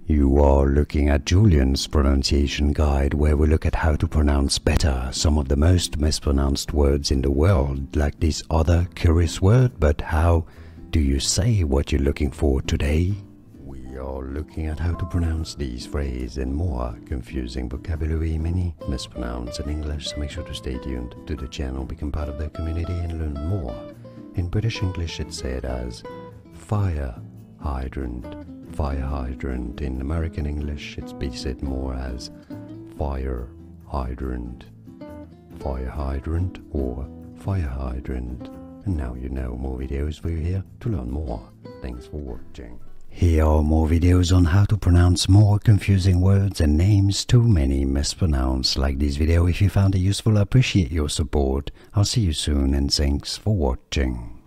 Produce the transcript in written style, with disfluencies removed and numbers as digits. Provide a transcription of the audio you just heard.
You are looking at Julian's pronunciation guide, where we look at how to pronounce better some of the most mispronounced words in the world, like this other curious word. But how do you say what you're looking for today? We are looking at how to pronounce these phrases and more confusing vocabulary many mispronounce in English, so make sure to stay tuned to the channel, become part of the community and learn more. In British English it's said as fire hydrant. Fire hydrant. In American English it's be said more as fire hydrant. Fire hydrant or fire hydrant. And now you know more videos. We're here to learn more. Thanks for watching. Here are more videos on how to pronounce more confusing words and names too many mispronounced. Like this video if you found it useful. I appreciate your support. I'll see you soon and thanks for watching.